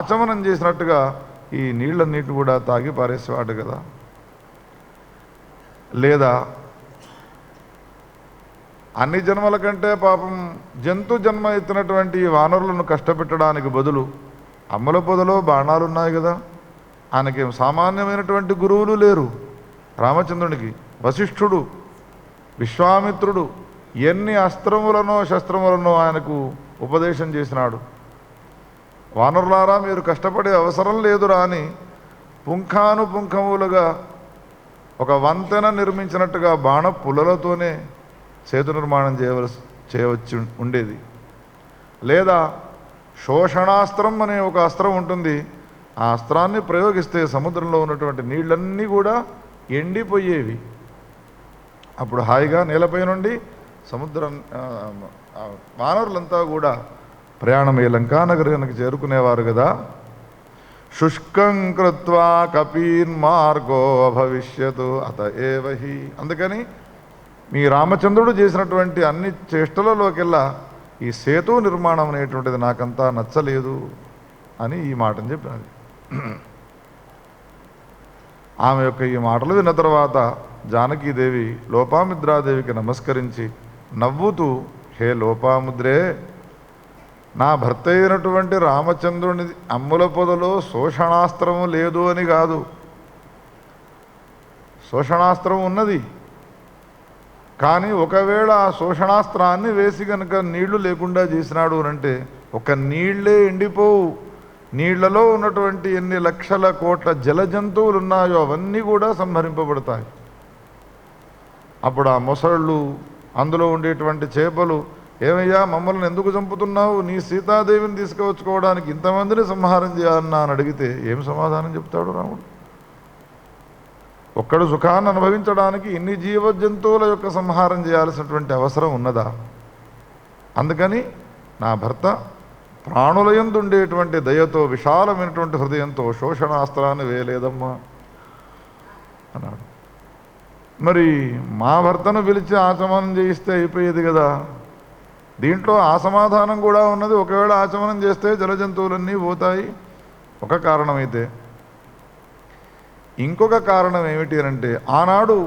ఆచమనం చేసినట్టుగా ఈ నీళ్ళన్నిటిని కూడా తాగి పారేసేవాడు కదా. లేదా అన్ని జన్మల కంటే పాపం జంతు జన్మ ఎత్తినటువంటి వానరులను కష్టపెట్టడానికి బదులు అమ్మల పొదలో బాణాలు ఉన్నాయి కదా. ఆయనకి సామాన్యమైనటువంటి గురువులు లేరు. రామచంద్రునికి వశిష్ఠుడు, విశ్వామిత్రుడు ఎన్ని అస్త్రములనో శస్త్రములనో ఆయనకు ఉపదేశం చేసినాడు. వానరులారా, మీరు కష్టపడే అవసరం లేదురా అని పుంఖానుపుంఖములుగా ఒక వంతెన నిర్మించినట్టుగా బాణ పుల్లలతోనే సేతు నిర్మాణం చేయవచ్చి ఉండేది. లేదా శోషణాస్త్రం అనే ఒక అస్త్రం ఉంటుంది. ఆ అస్త్రాన్ని ప్రయోగిస్తే సముద్రంలో ఉన్నటువంటి నీళ్ళన్నీ కూడా ఎండిపోయేవి. అప్పుడు హాయిగా నేలపై నుండి సముద్రం వానరులంతా కూడా ప్రయాణమై లంకానగరానికి చేరుకునేవారు కదా. శుష్కం కృత్వా కపీన్ మార్గో అభవిష్యతు అత ఏవహి. అందుకని మీ రామచంద్రుడు చేసినటువంటి అన్ని చేష్టలలోకెల్లా ఈ సేతు నిర్మాణం అనేటువంటిది నాకంతా నచ్చలేదు అని ఈ మాటను చెప్పినది. ఆమె యొక్క ఈ మాటలు విన్న తర్వాత జానకీదేవి లోపాముద్రాదేవికి నమస్కరించి నవ్వుతూ, హే లోపాముద్రే, నా భర్త అయినటువంటి రామచంద్రుని అమ్ముల పొదలో శోషణాస్త్రము లేదు అని కాదు, శోషణాస్త్రం ఉన్నది. కానీ ఒకవేళ ఆ శోషణాస్త్రాన్ని వేసి కనుక నీళ్లు లేకుండా చేసినాడు అనంటే ఒక నీళ్లే ఎండిపోవు. నీళ్లలో ఉన్నటువంటి ఎన్ని లక్షల కోట్ల జల జంతువులు ఉన్నాయో అవన్నీ కూడా సంహరింపబడతాయి. అప్పుడు ఆ మొసళ్ళు, అందులో ఉండేటువంటి చేపలు, ఏమయ్యా మమ్మల్ని ఎందుకు చంపుతున్నావు, నీ సీతాదేవిని తీసుకువచ్చుకోవడానికి ఇంతమందిని సంహారం చేయాలన్నా అని అడిగితే ఏం సమాధానం చెప్తాడు రాముడు? ఒక్కడు సుఖాన్ని అనుభవించడానికి ఇన్ని జీవ జంతువుల యొక్క సంహారం చేయాల్సినటువంటి అవసరం ఉన్నదా? అందుకని నా భర్త ప్రాణులయందు ఉండేటువంటి దయతో, విశాలమైనటువంటి హృదయంతో శోషణాస్త్రాన్ని వేయలేదమ్మా అన్నాడు. మరి మా భర్తను పిలిచి ఆచమనం చేయిస్తే అయిపోయేది కదా. దీంట్లో ఆ సమాధానం కూడా ఉన్నది. ఒకవేళ ఆచమనం చేస్తే జలజంతువులన్నీ పోతాయి, ఒక కారణమైతే. ఇంకొక కారణం ఏమిటి అంటే, ఆనాడు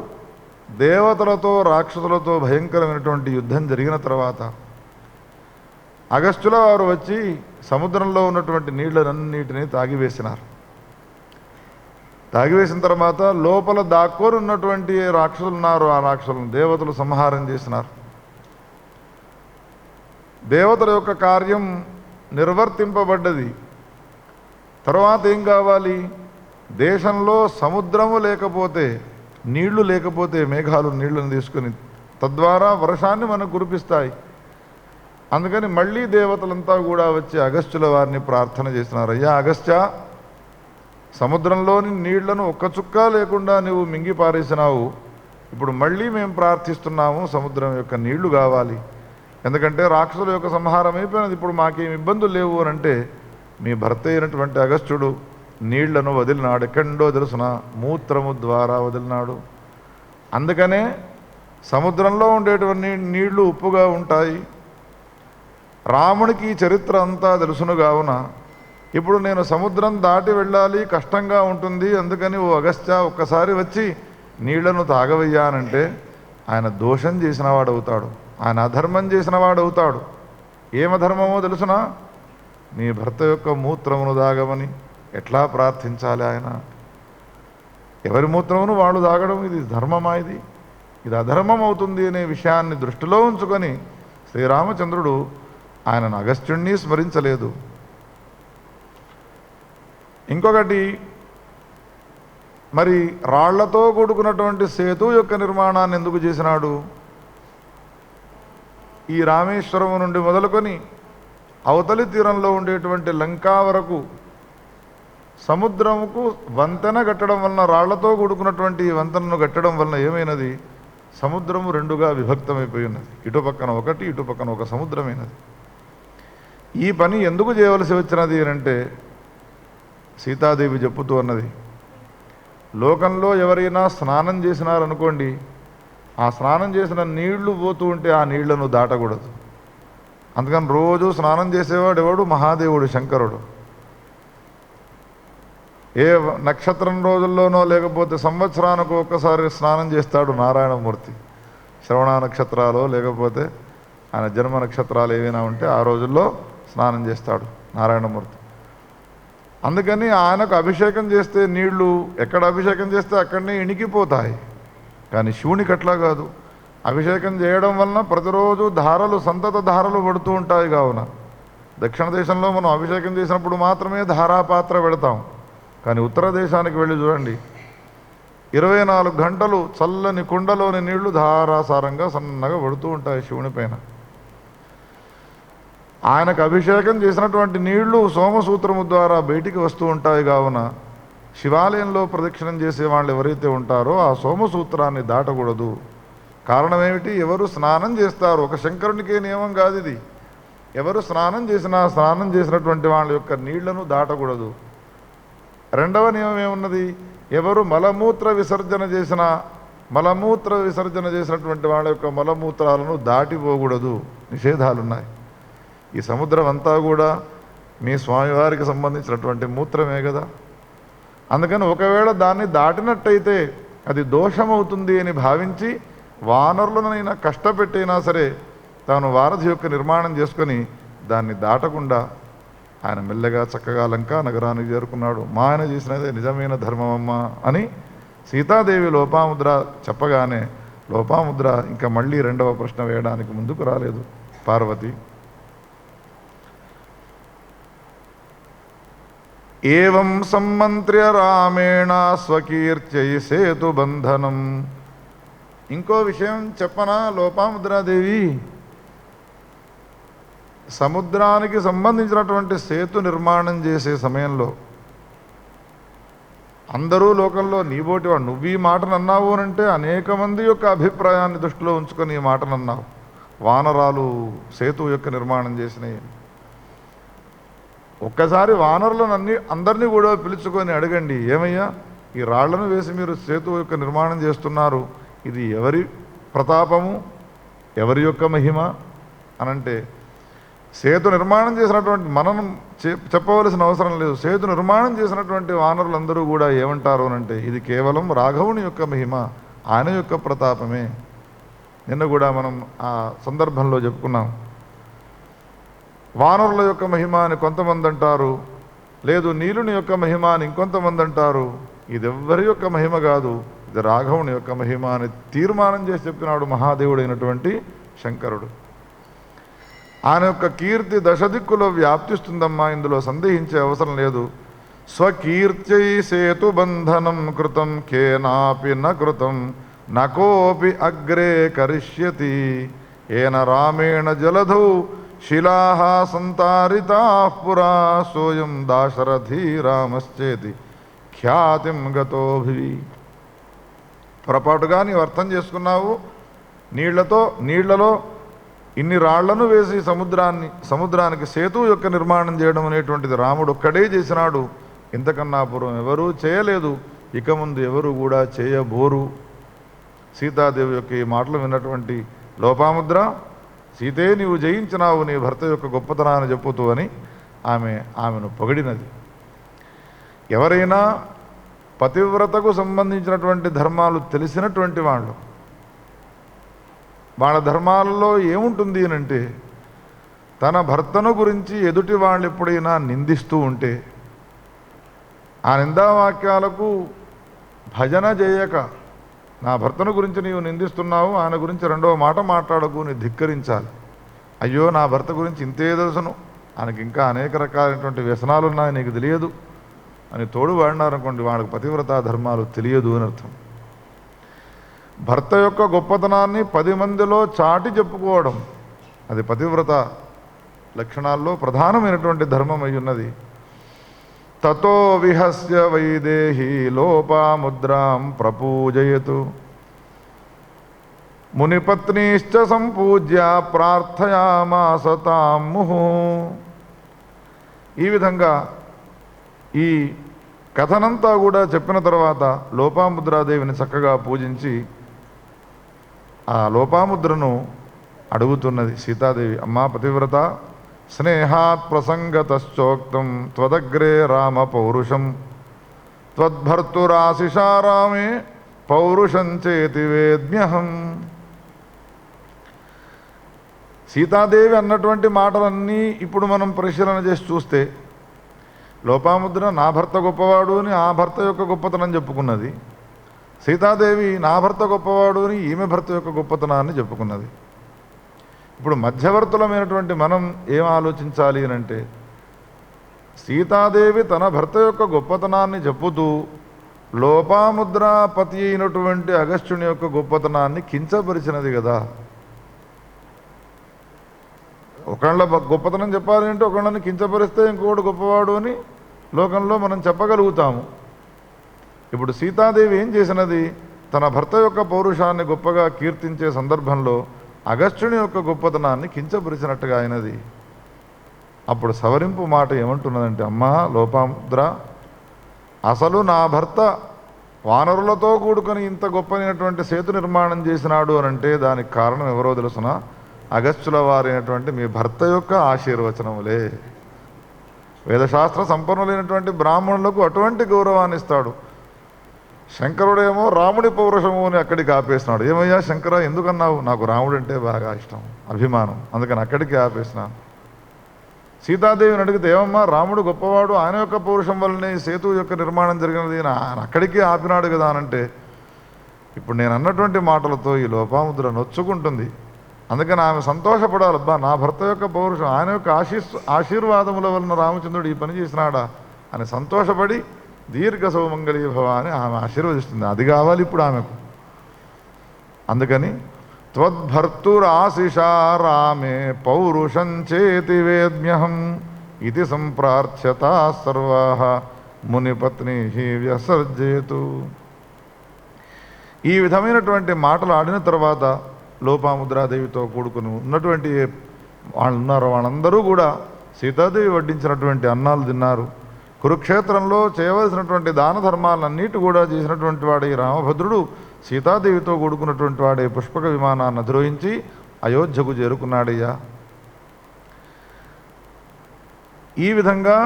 దేవతలతో రాక్షసులతో భయంకరమైనటువంటి యుద్ధం జరిగిన తర్వాత అగస్త్యుల వారు వచ్చి సముద్రంలో ఉన్నటువంటి నీళ్ళనన్నిటినీ తాగివేసినారు. తాగివేసిన తర్వాత లోపల దాక్కొని ఉన్నటువంటి రాక్షసులు ఉన్నారు, ఆ రాక్షసులను దేవతలు సంహారం చేసినారు. దేవతల యొక్క కార్యం నిర్వర్తింపబడ్డది. తర్వాత ఏం కావాలి? దేశంలో సముద్రము లేకపోతే, నీళ్లు లేకపోతే మేఘాలు నీళ్లను తీసుకుని తద్వారా వర్షాన్ని మనకు కురిపిస్తాయి. అందుకని మళ్ళీ దేవతలంతా కూడా వచ్చి అగస్త్యుల వారిని ప్రార్థన చేసినారు. అయ్యా అగస్త్య, సముద్రంలోని నీళ్లను ఒక్క చుక్క లేకుండా నువ్వు మింగి పారేసినావు. ఇప్పుడు మళ్ళీ మేము ప్రార్థిస్తున్నాము, సముద్రం యొక్క నీళ్లు కావాలి. ఎందుకంటే రాక్షసుల యొక్క సంహారం అయిపోయినది, ఇప్పుడు మాకేం ఇబ్బందులు లేవు అని అంటే మీ భర్త అయినటువంటి అగస్త్యుడు నీళ్లను వదిలినాడు. ఎక్కడో తెలుసున మూత్రము ద్వారా వదిలినాడు. అందుకనే సముద్రంలో ఉండేటువంటి నీళ్లు ఉప్పుగా ఉంటాయి. రాముడికి ఈ చరిత్ర అంతా తెలుసును కావున ఇప్పుడు నేను సముద్రం దాటి వెళ్ళాలి, కష్టంగా ఉంటుంది. అందుకని ఓ అగస్త్య ఒక్కసారి వచ్చి నీళ్లను తాగవయ్యానంటే ఆయన దోషం చేసిన వాడవుతాడు, ఆయన అధర్మం చేసిన వాడవుతాడు. ఏమధర్మమో తెలుసునా? నీ భర్త యొక్క మూత్రమును దాగమని ఎట్లా ప్రార్థించాలి ఆయన? ఎవరి మూత్రమును వాళ్ళు దాగడం ఇది ధర్మమా? ఇది అధర్మం అవుతుంది అనే విషయాన్ని దృష్టిలో ఉంచుకొని శ్రీరామచంద్రుడు ఆయనను అగస్త్యుణ్ణి స్మరించలేదు. ఇంకొకటి, మరి రాళ్లతో కూడుకున్నటువంటి సేతు యొక్క నిర్మాణాన్ని ఎందుకు చేసినాడు? ఈ రామేశ్వరము నుండి మొదలుకొని అవతలి తీరంలో ఉండేటువంటి లంకా వరకు సముద్రముకు వంతెన కట్టడం వలన, రాళ్లతో కూడుకున్నటువంటి ఈ వంతెనను కట్టడం వలన ఏమైనది? సముద్రము రెండుగా విభక్తమైపోయి ఉన్నది. ఇటు పక్కన ఒకటి, ఇటు పక్కన ఒక సముద్రమైనది. ఈ పని ఎందుకు చేయవలసి వచ్చినది అంటే సీతాదేవి చెప్పుతూ అన్నది, లోకంలో ఎవరైనా స్నానం చేసినారనుకోండి, ఆ స్నానం చేసిన నీళ్లు పోతూ ఉంటే ఆ నీళ్లను దాటకూడదు. అందుకని రోజు స్నానం చేసేవాడు ఎవడు? మహాదేవుడు శంకరుడు. ఏ నక్షత్రం రోజుల్లోనో లేకపోతే సంవత్సరానికి ఒక్కసారి స్నానం చేస్తాడు నారాయణమూర్తి. శ్రవణ నక్షత్రాలు లేకపోతే ఆయన జన్మ నక్షత్రాలు ఏవైనా ఉంటే ఆ రోజుల్లో స్నానం చేస్తాడు నారాయణమూర్తి. అందుకని ఆయనకు అభిషేకం చేస్తే నీళ్లు ఎక్కడ అభిషేకం చేస్తే అక్కడనే ఇణికిపోతాయి. కానీ శివునికి అట్లా కాదు. అభిషేకం చేయడం వలన ప్రతిరోజు ధారలు సంతత ధారలు పడుతూ ఉంటాయి. కావున దక్షిణ దేశంలో మనం అభిషేకం చేసినప్పుడు మాత్రమే ధారాపాత్ర పెడతాం. కానీ ఉత్తర దేశానికి వెళ్ళి చూడండి, 24 గంటలు చల్లని కుండలోని నీళ్లు ధారాసారంగా సన్నగా పడుతూ ఉంటాయి శివుని పైన. ఆయనకు అభిషేకం చేసినటువంటి నీళ్లు సోమసూత్రము ద్వారా బయటికి వస్తూ ఉంటాయి. కావున శివాలయంలో ప్రదక్షిణం చేసే వాళ్ళు ఎవరైతే ఉంటారో ఆ సోమసూత్రాన్ని దాటకూడదు. కారణం ఏమిటి? ఎవరు స్నానం చేస్తారు, ఒక శంకరునికే నియమం కాదు ఇది. ఎవరు స్నానం చేసినా స్నానం చేసినటువంటి వాళ్ళ యొక్క నీళ్లను దాటకూడదు. రెండవ నియమం ఏమున్నది? ఎవరు మలమూత్ర విసర్జన చేసినటువంటి వాళ్ళ యొక్క మలమూత్రాలను దాటిపోకూడదు. నిషేధాలున్నాయి. ఈ సముద్రం అంతా కూడా మీ స్వామివారికి సంబంధించినటువంటి మూత్రమే కదా. అందుకని ఒకవేళ దాన్ని దాటినట్టయితే అది దోషమవుతుంది అని భావించి వానరులనైనా కష్టపెట్టైనా సరే తాను వారధి యొక్క నిర్మాణం చేసుకొని దాన్ని దాటకుండా ఆయన మెల్లగా చక్కగా లంకా నగరానికి చేరుకున్నాడు. మా ఆయన చేసినదే నిజమైన ధర్మమమ్మ అని సీతాదేవి లోపాముద్ర చెప్పగానే లోపాముద్ర ఇంకా మళ్ళీ రెండవ ప్రశ్న వేయడానికి ముందుకు రాలేదు. పార్వతి ఏవం సమ్మంత్ర్య రామేణ స్వకీర్త్యై సేతుబంధనం. ఇంకో విషయం చెప్పనా లోపాముద్రాదేవి? సముద్రానికి సంబంధించినటువంటి సేతు నిర్మాణం చేసే సమయంలో అందరూ లోకంలో నీబోటివాడు నువ్వు ఈ మాటను అన్నావు అంటే అనేక మంది యొక్క అభిప్రాయాన్ని దృష్టిలో ఉంచుకొని ఈ మాటను అన్నావు. వానరాలు సేతు యొక్క నిర్మాణం చేసినాయి. ఒక్కసారి వానరులను అందరినీ కూడా పిలుచుకొని అడగండి, ఏమయ్యా ఈ రాళ్లను వేసి మీరు సేతు యొక్క నిర్మాణం చేస్తున్నారు, ఇది ఎవరి ప్రతాపము, ఎవరి యొక్క మహిమ అనంటే సేతు నిర్మాణం చేసినటువంటి మనం చెప్పవలసిన అవసరం లేదు. సేతు నిర్మాణం చేసినటువంటి వానరులందరూ కూడా ఏమంటారు అనంటే ఇది కేవలం రాఘవుని యొక్క మహిమ, ఆయన యొక్క ప్రతాపమే. నిన్న కూడా మనం ఆ సందర్భంలో చెప్పుకున్నాం. వానరుల యొక్క మహిమ అని కొంతమంది అంటారు, లేదు నీలుని యొక్క మహిమ అని ఇంకొంతమంది అంటారు. ఇది ఎవ్వరి యొక్క మహిమ కాదు, ఇది రాఘవుని యొక్క మహిమ అని తీర్మానం చేసి చెప్తున్నాడు మహాదేవుడైనటువంటి శంకరుడు. ఆయన యొక్క కీర్తి దశదిక్కులో వ్యాప్తిస్తుందమ్మా, ఇందులో సందేహించే అవసరం లేదు. స్వకీర్త్యై సేతు బంధనం కృతం కేనాపి న కృతం నకోపి అగ్రే కరిష్యతి ఏన రామేణ జలధౌ శిలాః సంతారితాః పురా సోయం దాశరథీ రామశ్చేతి ఖ్యాతిం గతోభి. పొరపాటుగా నీవు అర్థం చేసుకున్నావు. నీళ్లలో ఇన్ని రాళ్లను వేసి సముద్రానికి సేతు యొక్క నిర్మాణం చేయడం అనేటువంటిది రాముడు ఒక్కడే చేసినాడు. ఇంతకన్నా పూర్వం ఎవరూ చేయలేదు, ఇక ముందు ఎవరు కూడా చేయబోరు. సీతాదేవి యొక్క ఈ మాటలు విన్నటువంటి లోపాముద్ర, సీతే నీవు జయించినావు నీ భర్త యొక్క గొప్పతనాన్ని చెప్పుతూ అని ఆమెను పొగిడినది. ఎవరైనా పతివ్రతకు సంబంధించినటువంటి ధర్మాలు తెలిసినటువంటి వాళ్ళ ధర్మాలలో ఏముంటుంది అనంటే తన భర్తను గురించి ఎదుటి వాళ్ళు ఎప్పుడైనా నిందిస్తూ ఉంటే ఆ నిందావాక్యాలకు భజన చేయక, నా భర్తను గురించి నీవు నిందిస్తున్నావు, ఆయన గురించి రెండవ మాట మాట్లాడకు, నీ ధిక్కరించాలి. అయ్యో నా భర్త గురించి ఇంతే తెలుసును, ఆయనకి ఇంకా అనేక రకాలైనటువంటి వ్యసనాలు ఉన్నాయి, నీకు తెలియదు అని తోడు వాడినారనుకోండి, వాళ్ళకి పతివ్రతా ధర్మాలు తెలియదు అని అర్థం. భర్త యొక్క గొప్పతనాన్ని 10 మందిలో చాటి చెప్పుకోవడం అది పతివ్రత లక్షణాల్లో ప్రధానమైనటువంటి ధర్మం అయి ఉన్నది. తతో విహస్య వైదేహి లోపాముద్రాం ప్రపూజయతు మునిపత్నీశ్చ సంపూజ్య ప్రార్థయామాస తాం ముహు. ఈ విధంగా ఈ కథనంతా కూడా చెప్పిన తర్వాత లోపాముద్రాదేవిని చక్కగా పూజించి ఆ లోపాముద్రను అడుగుతున్నది సీతాదేవి. అమ్మా పతివ్రత, స్నేహాత్ ప్రసంగతశ్చోక్తం త్వదగ్రే రామ పౌరుషం త్వద్భర్తురాశిషా రామే పౌరుషం చేతి వేద్మ్యహం. సీతాదేవి అన్నటువంటి మాటలన్నీ ఇప్పుడు మనం పరిశీలన చేసి చూస్తే, లోపాముద్ర నా భర్త గొప్పవాడు అని ఆ భర్త యొక్క గొప్పతనం చెప్పుకున్నది, సీతాదేవి నా భర్త గొప్పవాడు అని ఈమె భర్త యొక్క గొప్పతనాన్ని చెప్పుకున్నది. ఇప్పుడు మధ్యవర్తులమైనటువంటి మనం ఏం ఆలోచించాలి అని అంటే, సీతాదేవి తన భర్త యొక్క గొప్పతనాన్ని చెప్పుతూ లోపాముద్రాపతి అయినటువంటి అగస్త్యుని యొక్క గొప్పతనాన్ని కించపరిచినది కదా. ఒకళ్ళ గొప్పతనం చెప్పాలి అంటే ఒకళ్ళని కించపరిస్తే ఇంకొకటి గొప్పవాడు అని లోకంలో మనం చెప్పగలుగుతాము. ఇప్పుడు సీతాదేవి ఏం చేసినది, తన భర్త యొక్క పౌరుషాన్ని గొప్పగా కీర్తించే సందర్భంలో అగస్త్యుని యొక్క గొప్పతనాన్ని కించపరిచినట్టుగా అయినది. అప్పుడు సవరింపు మాట ఏమంటున్నదంటే, అమ్మా లోపాముద్ర, అసలు నా భర్త వానరులతో కూడుకొని ఇంత గొప్పనైనటువంటి సేతు నిర్మాణం చేసినాడు అనంటే దానికి కారణం ఎవరో తెలుసునా, అగస్త్యుల వారైనటువంటి మీ భర్త యొక్క ఆశీర్వచనములే. వేదశాస్త్ర సంపన్నులైనటువంటి బ్రాహ్మణులకు అటువంటి గౌరవాన్ని ఇస్తాడు. శంకరుడేమో రాముడి పౌరుషము అని అక్కడికి ఆపేసినాడు. ఏమయ్యా శంకర ఎందుకన్నావు? నాకు రాముడు అంటే బాగా ఇష్టం, అభిమానం, అందుకని అక్కడికి ఆపేసినాను. సీతాదేవిని అడిగితే, ఏమమ్మా రాముడు గొప్పవాడు, ఆయన యొక్క పౌరుషం వల్లనే సేతు యొక్క నిర్మాణం జరిగినది, ఆయన అక్కడికి ఆపినాడు కదా అనంటే, ఇప్పుడు నేను అన్నటువంటి మాటలతో ఈ లోపాముద్ర నొచ్చుకుంటుంది. అందుకని ఆమె సంతోషపడాలి, అబ్బా నా భర్త యొక్క పౌరుషం, ఆయన యొక్క ఆశీర్వాదముల వలన రామచంద్రుడు ఈ పని చేసినాడా అని సంతోషపడి దీర్ఘ సౌమంగళీ భవ అని ఆమె ఆశీర్వదిస్తుంది. అది కావాలి ఇప్పుడు ఆమెకు. అందుకని త్వద్భర్తురాశిషా రామే పౌరుషం చేతి వేద్మ్యహం ఇది సంప్రార్థ్యతా సర్వాః మునిపత్నిః వ్యసర్జేతు. ఈ విధమైనటువంటి మాటలు ఆడిన తర్వాత లోపాముద్రాదేవితో కూడుకుని ఉన్నటువంటి వాళ్ళు ఉన్నారో వాళ్ళందరూ కూడా సీతాదేవి వడ్డించినటువంటి అన్నాలు తిన్నారు. కురుక్షేత్రంలో చేయవలసినటువంటి దాన ధర్మాలన్నిటి కూడా చేసినటువంటి వాడే రామభద్రుడు సీతాదేవితో కూడుకున్నటువంటి వాడే పుష్పక విమానాన్ని అధిరోహించి అయోధ్యకు చేరుకున్నాడయ్యా. ఈ విధంగా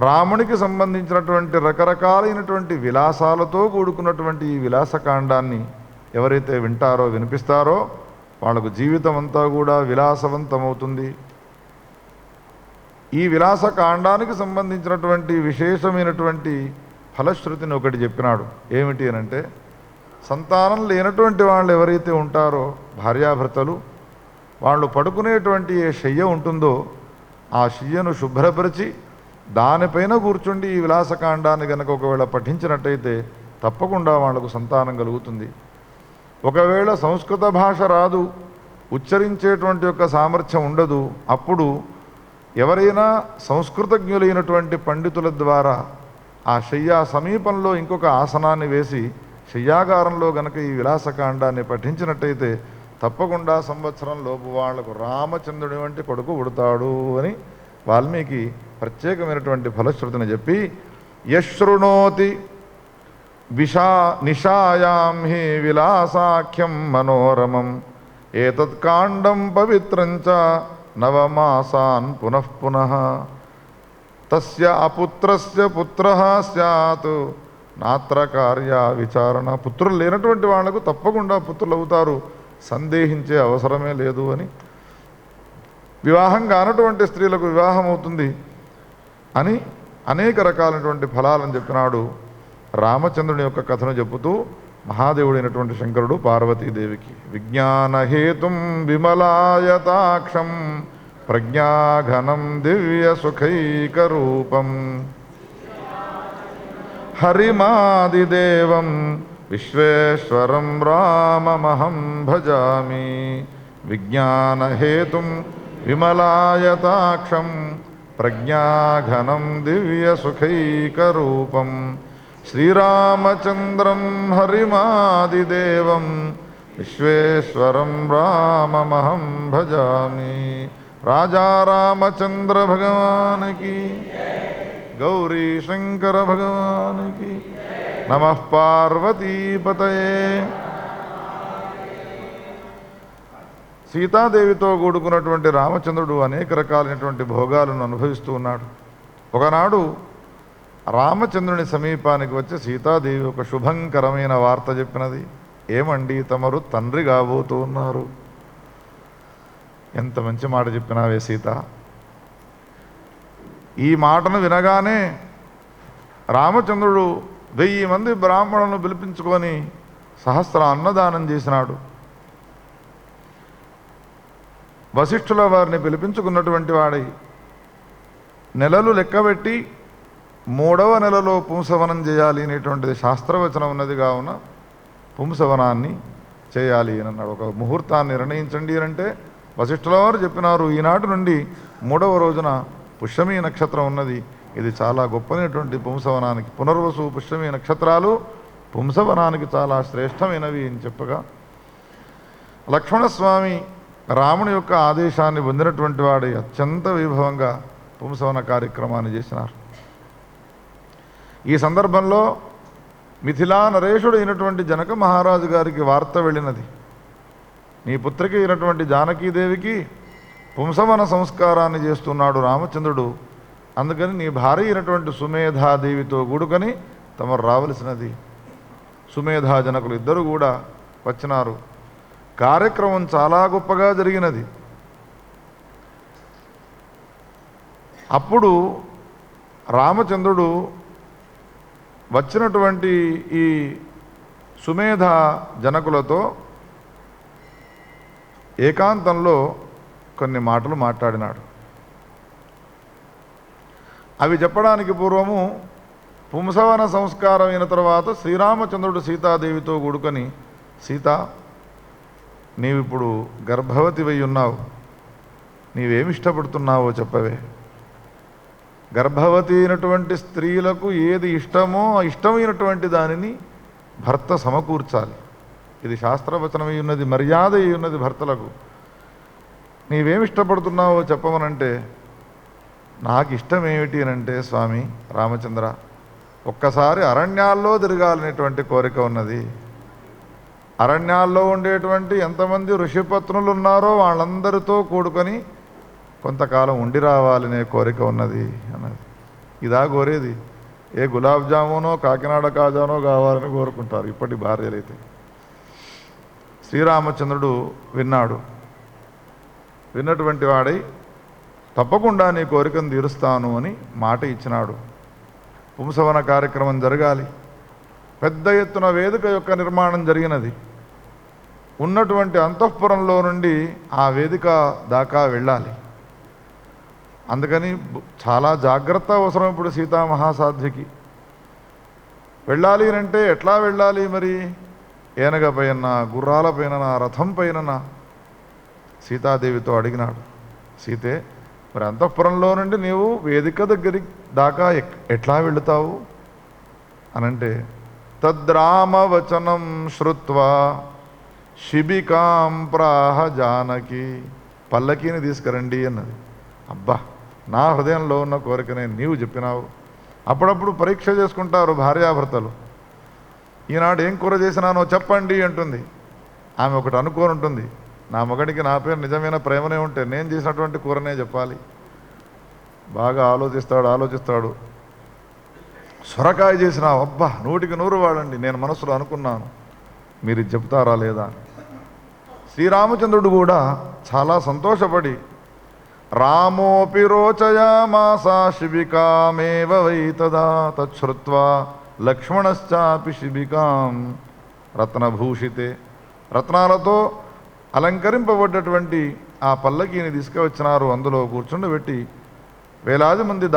రామునికి సంబంధించినటువంటి రకరకాలైనటువంటి విలాసాలతో కూడుకున్నటువంటి ఈ విలాసకాండాన్ని ఎవరైతే వింటారో వినిపిస్తారో వాళ్ళకు జీవితం అంతా కూడా విలాసవంతమవుతుంది. ఈ విలాసకాండానికి సంబంధించినటువంటి విశేషమైనటువంటి ఫలశ్రుతిని ఒకటి చెప్పినాడు. ఏమిటి అనంటే, సంతానం లేనటువంటి వాళ్ళు ఎవరైతే ఉంటారో భార్యాభర్తలు, వాళ్ళు పడుకునేటువంటి ఏ శయ్య ఉంటుందో ఆ శయ్యను శుభ్రపరిచి దానిపైన కూర్చుండి ఈ విలాసకాండాన్ని కనుక ఒకవేళ పఠించినట్టయితే తప్పకుండా వాళ్లకు సంతానం కలుగుతుంది. ఒకవేళ సంస్కృత భాష రాదు, ఉచ్చరించేటువంటి యొక్క సామర్థ్యం ఉండదు, అప్పుడు ఎవరైనా సంస్కృతజ్ఞులైనటువంటి పండితుల ద్వారా ఆ శయ్యా సమీపంలో ఇంకొక ఆసనాన్ని వేసి శయ్యాగారంలో గనక ఈ విలాసకాండాన్ని పఠించినట్టయితే తప్పకుండా సంవత్సరం లోపు వాళ్లకు రామచంద్రుడి వంటి కొడుకు పుడతాడు అని వాల్మీకి ప్రత్యేకమైనటువంటి ఫలశ్రుతిని చెప్పి, యశృణోతి నిషాయాం హి విలాసాఖ్యం మనోరమం ఏతత్కాండం పవిత్రంచ నవమాసాన్ పునః పునః తస్య అపుత్రస్య పుత్రః స్యాత్ నాత్ర కార్య విచారణ. పుత్రులు లేనటువంటి వాళ్లకు తప్పకుండా పుత్రులు అవుతారు, సందేహించే అవసరమే లేదు అని, వివాహం కానటువంటి స్త్రీలకు వివాహం అవుతుంది అని అనేక రకాలైనటువంటి ఫలాలను చెప్పినాడు. రామచంద్రుని యొక్క కథను చెబుతూ మహాదేవుడైనటువంటి శంకరుడు పార్వతీదేవికి విజ్ఞానహేతుం విమలాయతాక్షం ప్రజ్ఞాఘనం దివ్య సుఖైకరూపం హరిమాదిదేవం విశ్వేశ్వరం రామమహం భజామి. విజ్ఞానహేతుం విమలాయతాక్షం ప్రజ్ఞాఘనం దివ్య సుఖైకరూపం శ్రీరామచంద్రం హరిమాదిదేవం విశ్వేశ్వరం రామమహం భజామి. రాజా రామచంద్ర భగవానికి, గౌరీ శంకర భగవానికి, నమః పార్వతీపతయే. సీతాదేవితో కూడుకున్నటువంటి రామచంద్రుడు అనేక రకాలైనటువంటి భోగాలను అనుభవిస్తూ ఉన్నాడు. ఒకనాడు రామచంద్రుని సమీపానికి వచ్చి సీతాదేవి ఒక శుభంకరమైన వార్త చెప్పినది. ఏమండి, తమరు తండ్రి కాబోతూ ఉన్నారు. ఎంత మంచి మాట చెప్పినావే సీత. ఈ మాటను వినగానే రామచంద్రుడు 1000 మంది బ్రాహ్మణులను పిలిపించుకొని సహస్ర అన్నదానం చేసినాడు. వశిష్ఠుల వారిని పిలిపించుకున్నటువంటి వాడై నెలలు లెక్కబెట్టి 3వ నెలలో పుంసవనం చేయాలి అనేటువంటిది శాస్త్రవచనం ఉన్నది. కావున పుంసవనాన్ని చేయాలి అని అన్నాడు. ఒక ముహూర్తాన్ని నిర్ణయించండి అంటే వశిష్ఠుల వారు చెప్పినారు, ఈనాటి నుండి 3వ రోజున పుష్యమీ నక్షత్రం ఉన్నది. ఇది చాలా గొప్పనటువంటి పుంసవనానికి, పునర్వసు పుష్యమీ నక్షత్రాలు పుంసవనానికి చాలా శ్రేష్టమైనవి అని చెప్పగా లక్ష్మణస్వామి రాముని యొక్క ఆదేశాన్ని పొందినటువంటి వాడు అత్యంత వైభవంగా పుంసవన కార్యక్రమాన్ని చేసినారు. ఈ సందర్భంలో మిథిలా నరేషుడు అయినటువంటి జనక మహారాజు గారికి వార్త వెళ్ళినది. నీ పుత్రికి అయినటువంటి జానకీదేవికి పుంసవన సంస్కారాన్ని చేస్తున్నాడు రామచంద్రుడు. అందుకని నీ భార్య అయినటువంటి సుమేధాదేవితో కూడుకొని తమరు రావలసినది. సుమేధా జనకులు ఇద్దరు కూడా వచ్చినారు. కార్యక్రమం చాలా గొప్పగా జరిగినది. అప్పుడు రామచంద్రుడు వచ్చినటువంటి ఈ సుమేధ జనకులతో ఏకాంతంలో కొన్ని మాటలు మాట్లాడినాడు. అవి చెప్పడానికి పూర్వము పుంసవన సంస్కారం అయిన తర్వాత శ్రీరామచంద్రుడు సీతాదేవితో కూడుకొని, సీత, నీవిప్పుడు గర్భవతివై ఉన్నావు, నీవేమి ఇష్టపడుతున్నావో చెప్పవే. గర్భవతి అయినటువంటి స్త్రీలకు ఏది ఇష్టమో ఆ ఇష్టమైనటువంటి దానిని భర్త సమకూర్చాలి. ఇది శాస్త్రవచనమై ఉన్నది, మర్యాద అయి ఉన్నది భర్తలకు. నీవేమి ఇష్టపడుతున్నావో చెప్పమనంటే, నాకు ఇష్టమేమిటి అనంటే, స్వామి రామచంద్ర, ఒక్కసారి అరణ్యాల్లో తిరగాలనేటువంటి కోరిక ఉన్నది. అరణ్యాల్లో ఉండేటువంటి ఎంతమంది ఋషిపత్నులు ఉన్నారో వాళ్ళందరితో కూడుకొని కొంతకాలం ఉండి రావాలనే కోరిక ఉన్నది అన్నది. ఇదా కోరేది? ఏ గులాబ్ జామునో కాకినాడ కాజానో కావాలని కోరుకుంటారు ఇప్పటి భార్యలైతే. శ్రీరామచంద్రుడు విన్నాడు. విన్నటువంటి వాడై తప్పకుండా నీ కోరికను తీరుస్తాను అని మాట ఇచ్చినాడు. పుంసవన కార్యక్రమం జరగాలి. పెద్ద ఎత్తున వేదిక యొక్క నిర్మాణం జరిగినది. ఉన్నటువంటి అంతఃపురంలో నుండి ఆ వేదిక దాకా వెళ్ళాలి. అందుకని చాలా జాగ్రత్త అవసరం. ఇప్పుడు సీతామహాసాధ్వికి వెళ్ళాలి అంటే ఎట్లా వెళ్ళాలి మరి? ఏనగ పైన, గుర్రాల పైన, రథం పైన సీతాదేవితో అడిగినాడు. సీతే, మరి అంతఃపురంలో నుండి నీవు వేదిక దగ్గరి దాకా ఎట్లా వెళుతావు అనంటే, తద్రామవచనం శ్రుత్వా శిబికాం ప్రాహ జానకి, పల్లకీని తీసుకురండి అన్నది. అబ్బా, నా హృదయంలో ఉన్న కోరికనే నీవు చెప్పినావు. అప్పుడప్పుడు పరీక్ష చేసుకుంటారు భార్యాభర్తలు. ఈనాడు ఏం కూర చేసినానో చెప్పండి అంటుంది. ఆమె ఒకటి అనుకోని ఉంటుంది, నా మొగడికి నా పేరు నిజమైన ప్రేమనే ఉంటే నేను చేసినటువంటి కూరనే చెప్పాలి. బాగా ఆలోచిస్తాడు. సొరకాయ చేసినావు, అబ్బా 100కి 100 వాడండి, నేను మనసులో అనుకున్నాను, మీరు చెప్తారా లేదా? శ్రీరామచంద్రుడు కూడా చాలా సంతోషపడి, రామోపి రోచయామాసా శిబికామేవ వై తదా తచ్ఛ్రుత్వా లక్ష్మణశ్చాపి శిబికాం రత్నభూషితే, రత్నాలతో అలంకరింపబడ్డటువంటి ఆ పల్లకీని తీసుకువచ్చినారు. అందులో కూర్చుండబెట్టి వేలాది మంది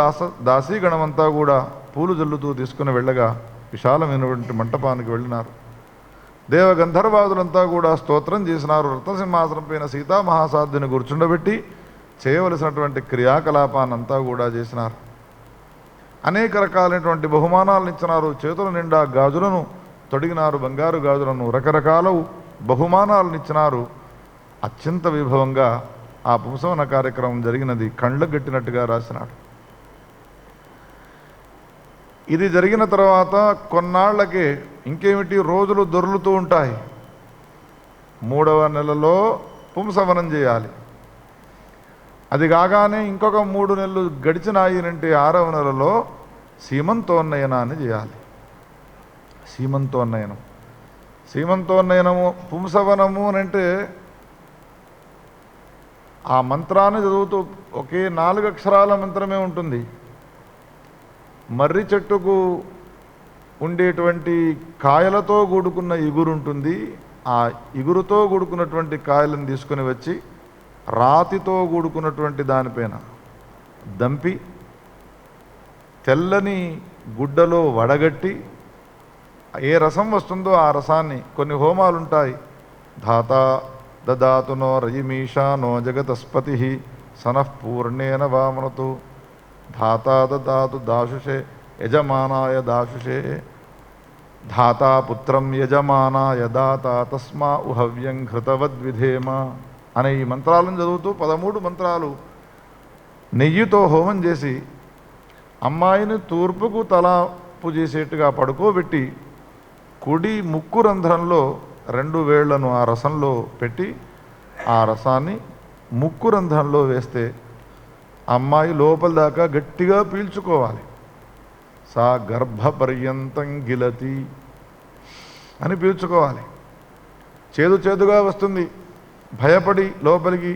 దాసీగణమంతా కూడా పూలు జల్లుతూ తీసుకుని వెళ్ళగా విశాలమైనటువంటి మంటపానికి వెళ్ళినారు. దేవగంధర్వాదులంతా కూడా స్తోత్రం చేసినారు. రత్నసింహాసనం పైన సీతామహాసాధ్యుని కూర్చుండబెట్టి చేయవలసినటువంటి క్రియాకలాపాన్నంతా కూడా చేసినారు. అనేక రకాలైనటువంటి బహుమానాలను ఇచ్చినారు. చేతుల నిండా గాజులను తొడిగినారు, బంగారు గాజులను, రకరకాల బహుమానాలను ఇచ్చినారు. అత్యంత వైభవంగా ఆ పుంసవన కార్యక్రమం జరిగినది. కండ్ల గట్టినట్టుగా రాసినాడు. ఇది జరిగిన తర్వాత కొన్నాళ్లకే ఇంకేమిటి, రోజులు దొర్లుతూ ఉంటాయి. 3వ నెలలో పుంసవనం చేయాలి. అది కాగానే ఇంకొక 3 నెలలు గడిచినాయినంటే 6వ నెలలో సీమంతోన్నయనాన్ని చేయాలి. సీమంతోన్నయనం, సీమంతోన్నయనము, పుంసవనము అని అంటే ఆ మంత్రాన్ని చదువుతూ ఒకే 4 అక్షరాల మంత్రమే ఉంటుంది. మర్రి చెట్టుకు ఉండేటువంటి కాయలతో కూడుకున్న ఇగురు ఉంటుంది. ఆ ఇగురుతో కూడుకున్నటువంటి కాయలను తీసుకుని వచ్చి రాతితో కూడుకున్నటువంటి దానిపైన దంపి తెల్లని గుడ్డలో వడగట్టి ఏ రసం వస్తుందో ఆ రసాన్ని, కొన్ని హోమాలు ఉంటాయి, ధాత దదాతునో రయిమీశానో జగతస్పతి సనఃపూర్ణేన వామనతు ధాత దదాతు దాశుషే యజమానాయ దాశుషే ధాతా పుత్రం యజమానాయ దాత తస్మా ఉహవ్యం ఘృతవద్విధేమ అనే ఈ మంత్రాలను చదువుతూ 13 మంత్రాలు నెయ్యితో హోమం చేసి అమ్మాయిని తూర్పుకు తలాపు చేసేట్టుగా పడుకోబెట్టి కుడి ముక్కు రంధ్రంలో 2 వేళ్లను ఆ రసంలో పెట్టి ఆ రసాన్ని ముక్కు రంధ్రంలో వేస్తే అమ్మాయి లోపల దాకా గట్టిగా పీల్చుకోవాలి. సా గర్భపర్యంతం గిలతి అని పీల్చుకోవాలి. చేదు చేదుగా వస్తుంది, భయపడి లోపలికి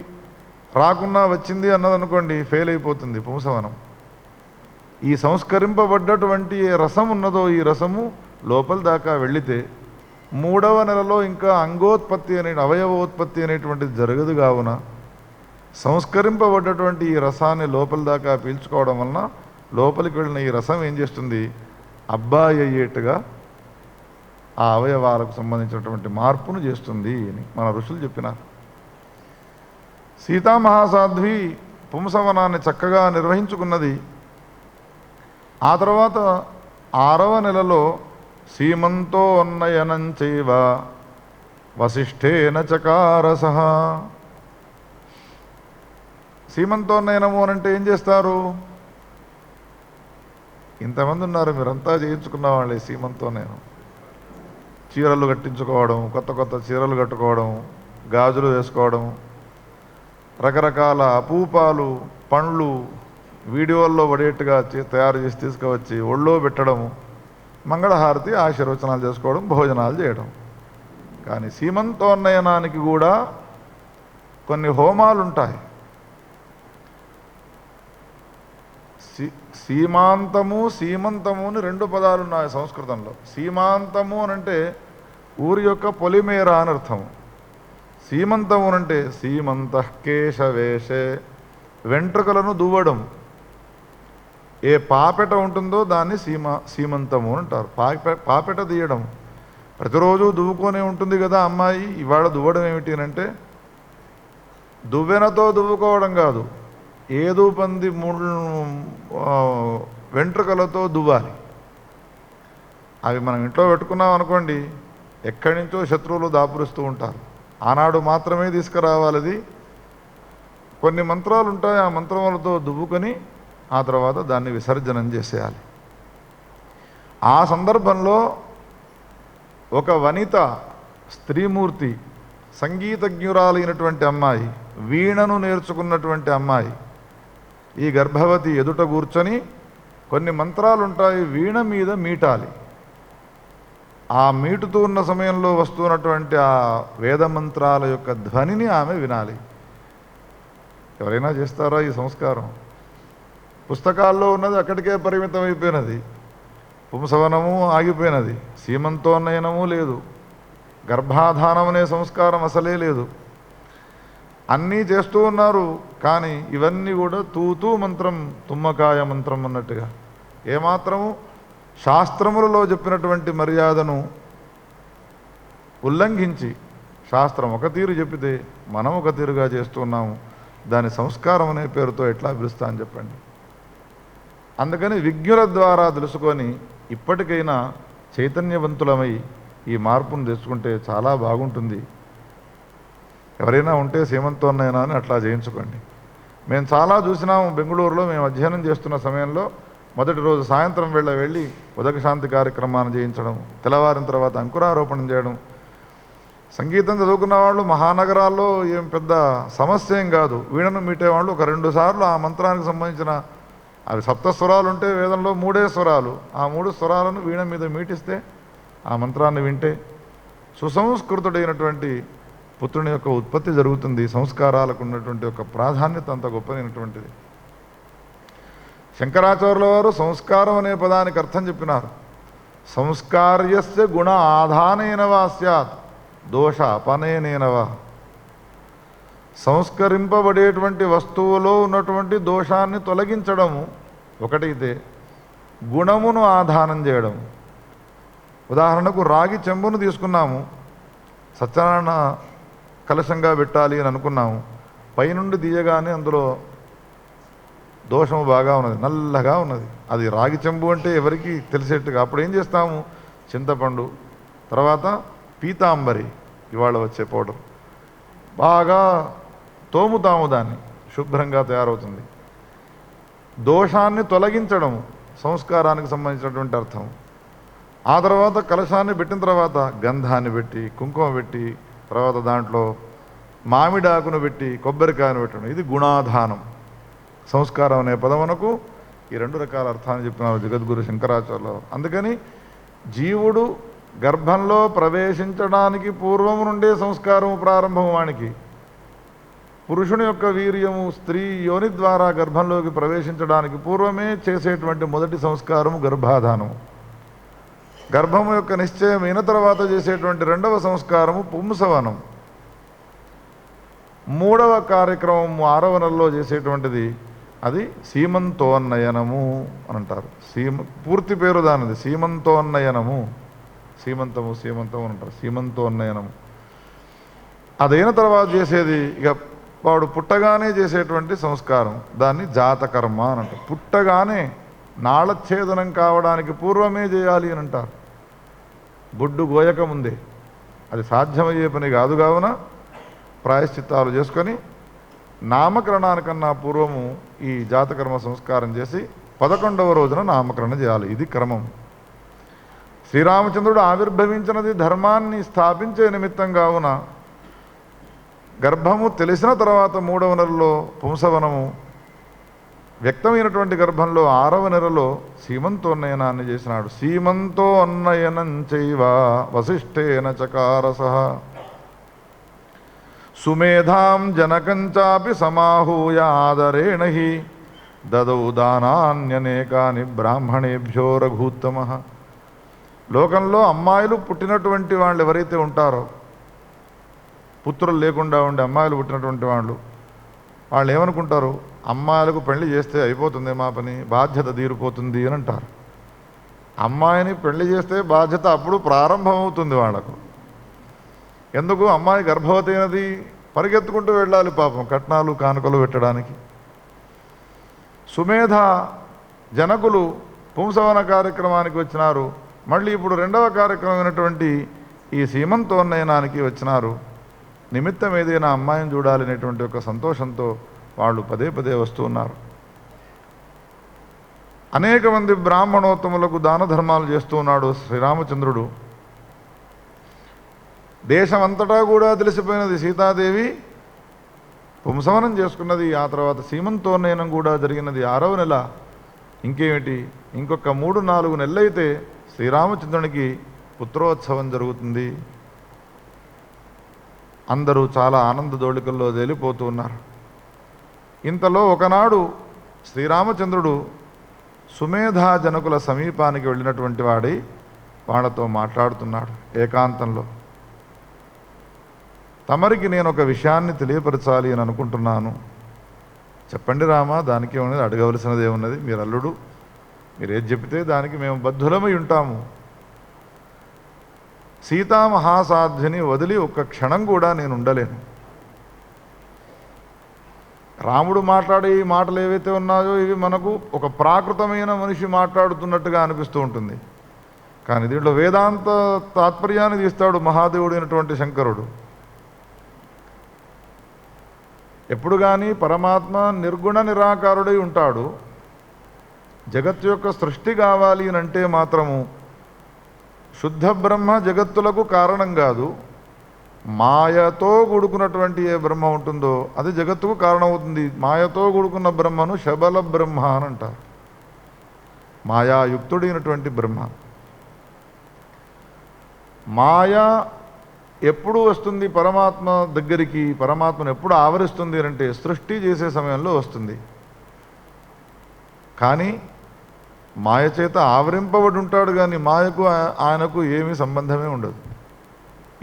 రాకున్నా వచ్చింది అన్నదనుకోండి, ఫెయిల్ అయిపోతుంది పుంసవనం. ఈ సంస్కరింపబడ్డటువంటి ఏ రసం ఉన్నదో ఈ రసము లోపల దాకా వెళ్ళితే 3వ నెలలో ఇంకా అంగోత్పత్తి అనే అవయవోత్పత్తి అనేటువంటిది జరగదు. కావున సంస్కరింపబడ్డటువంటి ఈ రసాన్ని లోపల దాకా పీల్చుకోవడం వలన లోపలికి వెళ్ళిన ఈ రసం ఏం చేస్తుంది, అబ్బాయి అయ్యేట్టుగా ఆ అవయవాలకు సంబంధించినటువంటి మార్పును చేస్తుంది అని మన ఋషులు చెప్పినారు. సీతామహాసాధ్వి పుంసవనాన్ని చక్కగా నిర్వహించుకున్నది. ఆ తర్వాత 6వ నెలలో సీమంతోన్నయనం చైవ వశిష్ఠేన చకారసః. సీమంతోన్నయనము అని అంటే ఏం చేస్తారు? ఇంతమంది ఉన్నారు, మీరంతా చేయించుకున్న వాళ్ళే సీమంతోన్నయనం. చీరలు కట్టించుకోవడం, కొత్త కొత్త చీరలు కట్టుకోవడం, గాజులు వేసుకోవడం, రకరకాల అపూపాలు పండ్లు వీడియోల్లో పడేట్టుగా తయారు చేసి తీసుకువచ్చి ఒళ్ళో పెట్టడం, మంగళహారతి ఆశీర్వచనాలు చేసుకోవడం, భోజనాలు చేయడం. కానీ సీమంతోన్నయనానికి కూడా కొన్ని హోమాలు ఉంటాయి. సీమాంతము సీమంతము అని 2 పదాలు ఉన్నాయి సంస్కృతంలో. సీమాంతము అని అంటే ఊరి యొక్క పొలిమేర అని అర్థము. సీమంతము అంటే సీమంతః కేశవేషే, వెంట్రుకలను దువ్వడం. ఏ పాపెట ఉంటుందో దాన్ని సీమంతము అంటారు. పాపెట తీయడం. ప్రతిరోజు దువ్వుకొనే ఉంటుంది కదా అమ్మాయి, ఇవాళ దువ్వడం ఏమిటి అంటే దువ్వెనతో దువ్వుకోవడం కాదు, ఏదో పంది వెంట్రుకలతో దువ్వాలి. అవి మనం ఇంట్లో పెట్టుకున్నాం అనుకోండి, ఎక్కడి నుంచో శత్రువులు దాపురుస్తూ ఉంటారు. ఆనాడు మాత్రమే తీసుకురావాలి. కొన్ని మంత్రాలు ఉంటాయి, ఆ మంత్రములతో దువ్వుకొని ఆ తర్వాత దాన్ని విసర్జనం చేసేయాలి. ఆ సందర్భంలో ఒక వనిత, స్త్రీమూర్తి, సంగీతజ్ఞురాలైనటువంటి అమ్మాయి, వీణను నేర్చుకున్నటువంటి అమ్మాయి ఈ గర్భవతి ఎదుట కూర్చొని కొన్ని మంత్రాలు ఉంటాయి, వీణ మీద మీటాలి. ఆ మీటుతూ ఉన్న సమయంలో వస్తున్నటువంటి ఆ వేద మంత్రాల యొక్క ధ్వనిని ఆమె వినాలి. ఎవరైనా చేస్తారా ఈ సంస్కారం? పుస్తకాల్లో ఉన్నది అక్కడికే పరిమితం అయిపోయినది. పుంసవనము ఆగిపోయినది, సీమంతోన్నయనము లేదు, గర్భాధానం అనే సంస్కారం అసలే లేదు. అన్నీ చేస్తూ ఉన్నారు, కానీ ఇవన్నీ కూడా తూతూ మంత్రం, తుమ్మకాయ మంత్రం అన్నట్టుగా ఏమాత్రము శాస్త్రములలో చెప్పినటువంటి మర్యాదను ఉల్లంఘించి, శాస్త్రం ఒక తీరు చెప్పితే మనం ఒక తీరుగా చేస్తున్నాము, దాని సంస్కారం అనే పేరుతో ఎట్లా పిలుస్తా అని చెప్పండి. అందుకని విజ్ఞుల ద్వారా తెలుసుకొని ఇప్పటికైనా చైతన్యవంతులమై ఈ మార్పును తెచ్చుకుంటే చాలా బాగుంటుంది. ఎవరైనా ఉంటే సీమంతోన్నైనా అని అట్లా చేయించుకోండి. మేము చాలా చూసినాము. బెంగళూరులో మేము అధ్యయనం చేస్తున్న సమయంలో మొదటి రోజు సాయంత్రం వేళ వెళ్ళి ఉదక శాంతి కార్యక్రమాన్ని చేయించడం, తెల్లవారిన తర్వాత అంకురారోపణం చేయడం. సంగీతం చదువుకున్న వాళ్ళు మహానగరాల్లో ఏం పెద్ద సమస్య ఏం కాదు. వీణను మీటేవాళ్ళు ఒక 2 సార్లు ఆ మంత్రానికి సంబంధించిన అవి సప్తస్వరాలు ఉంటే వేదంలో 3 స్వరాలు. ఆ 3 స్వరాలను వీణ మీద మీటిస్తే ఆ మంత్రాన్ని వింటే సుసంస్కృతుడైనటువంటి పుత్రుని యొక్క ఉత్పత్తి జరుగుతుంది. సంస్కారాలకు ఉన్నటువంటి ఒక ప్రాధాన్యత అంత గొప్పదైనటువంటిది. శంకరాచార్యుల వారు సంస్కారం అనే పదానికి అర్థం చెప్పినారు. సంస్కార్యస్య గుణ ఆధానేనవా స్యాత్ దోష అపనయనేనవా. సంస్కరింపబడేటువంటి వస్తువులో ఉన్నటువంటి దోషాన్ని తొలగించడము ఒకటైతే, గుణమును ఆధానం చేయడం. ఉదాహరణకు రాగి చెంబును తీసుకున్నాము, సత్యనారాయణ కలశంగా పెట్టాలి అని అనుకున్నాము. పైనుండి తీయగానే అందులో దోషము బాగా ఉన్నది, నల్లగా ఉన్నది. అది రాగి చెంబు అంటే ఎవరికి తెలిసేట్టుగా. అప్పుడు ఏం చేస్తాము, చింతపండు, తర్వాత పీతాంబరి, ఇవాళ వచ్చే పౌడర్, బాగా తోముతాము, దాన్ని శుభ్రంగా తయారవుతుంది. దోషాన్ని తొలగించడం సంస్కారానికి సంబంధించినటువంటి అర్థం. ఆ తర్వాత కలశాన్ని పెట్టిన తర్వాత గంధాన్ని పెట్టి, కుంకుమ పెట్టి, తర్వాత దాంట్లో మామిడాకును పెట్టి, కొబ్బరికాయను పెట్టడం, ఇది గుణాధానం. సంస్కారం అనే పదమునకు ఈ 2 రకాల అర్థాన్ని చెప్పినారు జగద్గురు శంకరాచార్యులు. అందుకని జీవుడు గర్భంలో ప్రవేశించడానికి పూర్వం నుండే సంస్కారం ప్రారంభం. వానికి పురుషుని యొక్క వీర్యము స్త్రీ యోని ద్వారా గర్భంలోకి ప్రవేశించడానికి పూర్వమే చేసేటువంటి మొదటి సంస్కారము గర్భాధానము. గర్భము యొక్క నిశ్చయం అయిన తర్వాత చేసేటువంటి 2వ సంస్కారము పుంసవనం. 3వ కార్యక్రమం 6వ నెలలో చేసేటువంటిది అది సీమంతోన్నయనము అని అంటారు. పూర్తి పేరు దానిది సీమంతోన్నయనము. సీమంతము సీమంతం అని అంటారు, సీమంతోన్నయనము. అదైన తర్వాత చేసేది ఇక వాడు పుట్టగానే చేసేటువంటి సంస్కారం, దాన్ని జాతకర్మ అని అంటారు. పుట్టగానే నాళఛేదనం కావడానికి పూర్వమే చేయాలి అని అంటారు, బొడ్డు గోయక ముందే. అది సాధ్యమయ్యే పని కాదు. కావున ప్రాయశ్చిత్తాలు చేసుకొని నామకరణానికన్నా పూర్వము ఈ జాతకర్మ సంస్కారం చేసి 11వ రోజున నామకరణం చేయాలి. ఇది క్రమం. శ్రీరామచంద్రుడు ఆవిర్భవించినది ధర్మాన్ని స్థాపించే నిమిత్తం. కావున గర్భము తెలిసిన తర్వాత 3వ నెలలో పుంసవనము, వ్యక్తమైనటువంటి గర్భంలో 6వ నెలలో సీమంతోన్నయనాన్ని చేసినాడు. సీమంతో అన్నయనం చైవ వసిష్ఠేన చకారసః సుమేధాం జనకంచాపి సమాహూయ ఆదరేణ హి దదౌ దానాన్యనేకాని బ్రాహ్మణేభ్యో రఘూత్తమః. లోకంలో అమ్మాయిలు పుట్టినటువంటి వాళ్ళు ఎవరైతే ఉంటారో, పుత్రులు లేకుండా ఉండే అమ్మాయిలు పుట్టినటువంటి వాళ్ళు ఏమనుకుంటారు, అమ్మాయిలకు పెళ్లి చేస్తే అయిపోతుంది మా పని, బాధ్యత తీరిపోతుంది అని అంటారు. అమ్మాయిని పెళ్లి చేస్తే బాధ్యత అప్పుడు ప్రారంభమవుతుంది వాళ్ళకు. ఎందుకు, అమ్మాయి గర్భవతి అయినది, పరిగెత్తుకుంటూ వెళ్ళాలి పాపం కట్నాలు కానుకలు పెట్టడానికి. సుమేధ జనకులు పుంసవన కార్యక్రమానికి వచ్చినారు. మళ్ళీ ఇప్పుడు 2వ కార్యక్రమం అయినటువంటి ఈ సీమంతోన్నయనానికి వచ్చినారు. నిమిత్తం ఏదైనా అమ్మాయిని చూడాలనేటువంటి ఒక సంతోషంతో వాళ్ళు పదే పదే వస్తూ ఉన్నారు. అనేక మంది బ్రాహ్మణోత్తములకు దాన ధర్మాలు చేస్తూ ఉన్నాడు శ్రీరామచంద్రుడు. దేశమంతటా కూడా తెలిసిపోయినది, సీతాదేవి పుంసవనం చేసుకున్నది. ఆ తర్వాత సీమంతోన్నయనం కూడా జరిగినది 6వ నెల. ఇంకేమిటి, ఇంకొక 3-4 నెలలైతే శ్రీరామచంద్రునికి పుత్రోత్సవం జరుగుతుంది. అందరూ చాలా ఆనందదోళికల్లో తేలిపోతూ ఉన్నారు. ఇంతలో ఒకనాడు శ్రీరామచంద్రుడు సుమేధా జనకుల సమీపానికి వెళ్ళినటువంటి వాడై వాళ్ళతో మాట్లాడుతున్నాడు ఏకాంతంలో. తమరికి నేను ఒక విషయాన్ని తెలియపరచాలి అని అనుకుంటున్నాను. చెప్పండి రామా, దానికి ఏమన్నది, అడగవలసినది ఏమున్నది, మీరు అల్లుడు, మీరు ఏది చెప్తే దానికి మేము బద్ధులమై ఉంటాము. సీతామహాసాధ్విని వదిలి ఒక్క క్షణం కూడా నేను ఉండలేను. రాముడు మాట్లాడే ఈ మాటలు ఏవైతే ఉన్నాయో ఇవి మనకు ఒక ప్రాకృతమైన మనిషి మాట్లాడుతున్నట్టుగా అనిపిస్తూ ఉంటుంది. కానీ దీంట్లో వేదాంత తాత్పర్యాన్ని తీస్తాడు మహాదేవుడు అయినటువంటి శంకరుడు. ఎప్పుడు కానీ పరమాత్మ నిర్గుణ నిరాకారుడై ఉంటాడు. జగత్తు యొక్క సృష్టి కావాలి అని అంటే మాత్రము శుద్ధ బ్రహ్మ జగత్తులకు కారణం కాదు, మాయతో కూడుకున్నటువంటి ఏ బ్రహ్మ ఉంటుందో అది జగత్తుకు కారణమవుతుంది. మాయతో కూడుకున్న బ్రహ్మను శబల బ్రహ్మ అని అంటారు. మాయాయుక్తుడైనటువంటి బ్రహ్మ. మాయా ఎప్పుడు వస్తుంది పరమాత్మ దగ్గరికి, పరమాత్మను ఎప్పుడు ఆవరిస్తుంది అంటే సృష్టి చేసే సమయంలో వస్తుంది. కానీ మాయ చేత ఆవరింపబడి ఉంటాడు, కానీ మాయకు ఆయనకు ఏమీ సంబంధమే ఉండదు.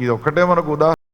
ఇది ఒక్కటే మనకు ఉదాహరణ.